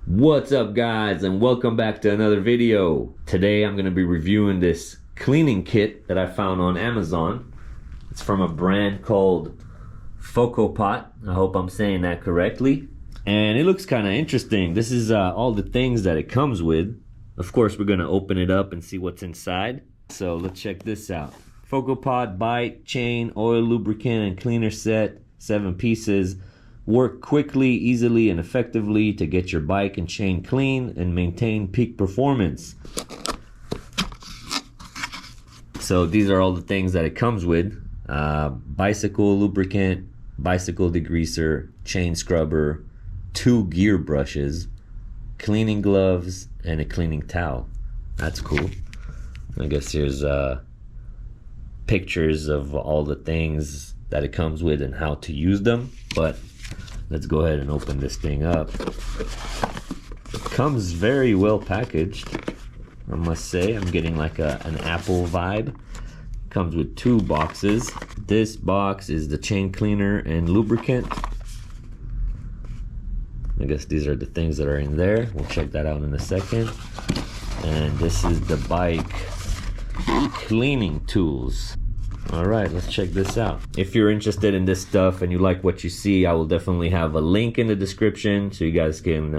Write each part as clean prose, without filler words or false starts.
What's up guys, and welcome back to another video. Today I'm going to be reviewing this cleaning kit that I found on Amazon. It's from a brand called Focopot. I hope I'm saying that correctly. And it looks kind of interesting. This is all the things that it comes with. Of course, we're going to open it up and see what's inside. So let's check this out. Focopot bike, chain, oil, lubricant, and cleaner set, 7 pieces. Work quickly, easily, and effectively to get your bike and chain clean and maintain peak performance. So these are all the things that it comes with. Bicycle lubricant, bicycle degreaser, chain scrubber, 2 gear brushes, cleaning gloves, and a cleaning towel. That's cool. I guess here's pictures of all the things that it comes with and how to use them. But let's go ahead and open this thing up. It comes very well packaged, I must say. I'm getting like an Apple vibe. Comes with 2 boxes. This box is the chain cleaner and lubricant. I guess these are the things that are in there. We'll check that out in a second. And this is the bike cleaning tools. Alright, let's check this out. If you're interested in this stuff and you like what you see, I will definitely have a link in the description so you guys can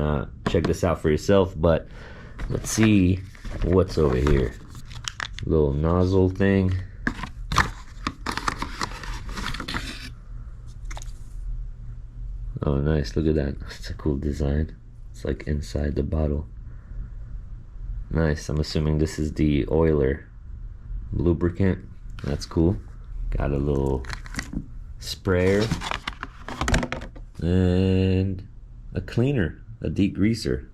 check this out for yourself. But let's see what's over here. Little nozzle thing. Oh nice, look at that. It's a cool design. It's like inside the bottle. Nice, I'm assuming this is the oiler. Lubricant. That's cool. Got a little sprayer and a cleaner, a degreaser.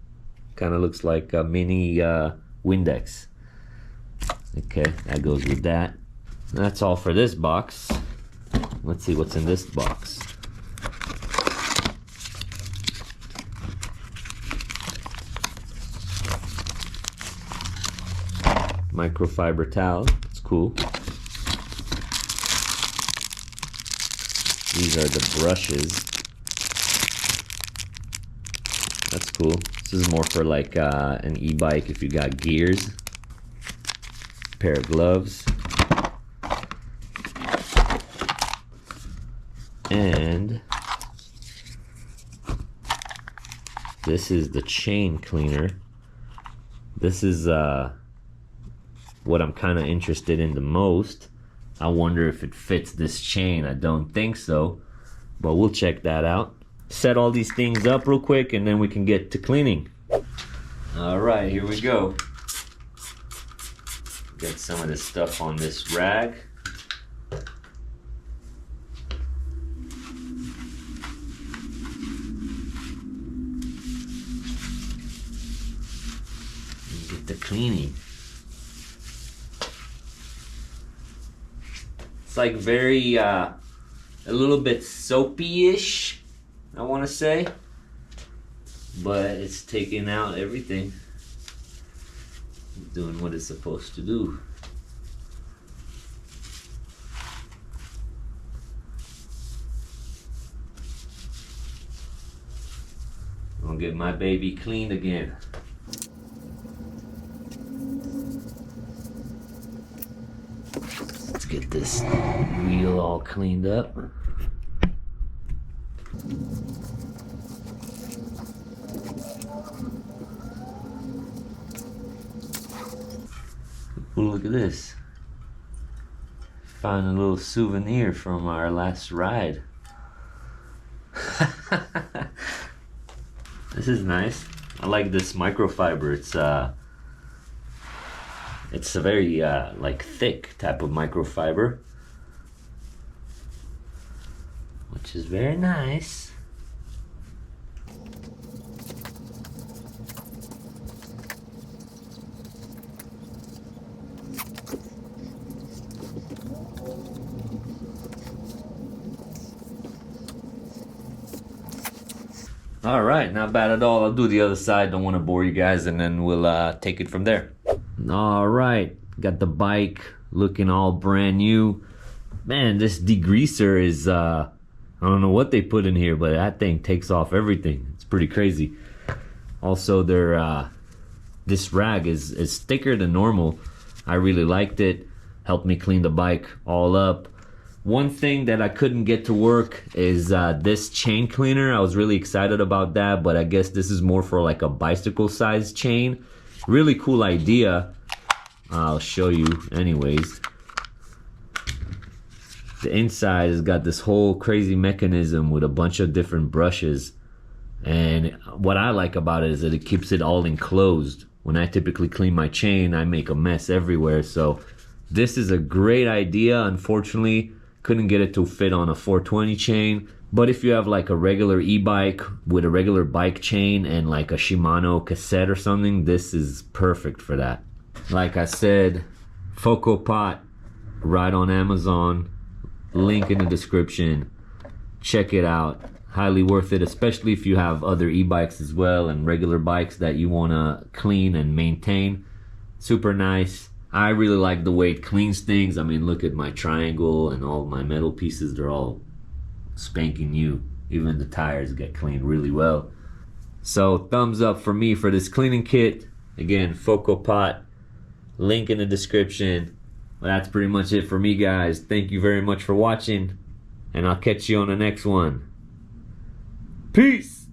Kind of looks like a mini Windex. Okay, that goes with that. That's all for this box. Let's see what's in this box. Microfiber towel. It's cool. These are the brushes. That's cool. This is more for like an e-bike if you got gears. Pair of gloves. And this is the chain cleaner. This is what I'm kind of interested in the most. I wonder if it fits this chain. I don't think so, but we'll check that out. Set all these things up real quick and then we can get to cleaning. All right, here we go. Get some of this stuff on this rag. And get the cleaning. It's like very, a little bit soapy-ish, I want to say. But it's taking out everything. It's doing what it's supposed to do. I'm gonna get my baby cleaned again. Let's get this wheel all cleaned up. Ooh, look at this. Found a little souvenir from our last ride. This is nice. I like this microfiber. It's a very like thick type of microfiber, which is very nice. All right, not bad at all. I'll do the other side. Don't want to bore you guys, and then we'll take it from there. All right, got the bike looking all brand new. Man, this degreaser is I don't know what they put in here, but that thing takes off everything. It's pretty crazy. Also, their this rag is thicker than normal. I really liked it. Helped me clean the bike all up. One thing that I couldn't get to work is this chain cleaner. I was really excited about that, but I guess this is more for like a bicycle sized chain. Really cool idea. I'll show you anyways. The inside has got this whole crazy mechanism with a bunch of different brushes. And what I like about it is that it keeps it all enclosed. When I typically clean my chain, I make a mess everywhere. So this is a great idea. Unfortunately, couldn't get it to fit on a 420 chain. But if you have like a regular e-bike with a regular bike chain and like a Shimano cassette or something, this is perfect for that. Like I said, Focopot, right on Amazon. Link in the description. Check it out. Highly worth it, especially if you have other e-bikes as well and regular bikes that you want to clean and maintain. Super nice. I really like the way it cleans things. I mean, look at my triangle and all my metal pieces. They're all spanking new. Even the tires get cleaned really well. So thumbs up for me for this cleaning kit. Again, Focopot. Link in the description. Well, that's pretty much it for me, guys. Thank you very much for watching, and I'll catch you on the next one. Peace!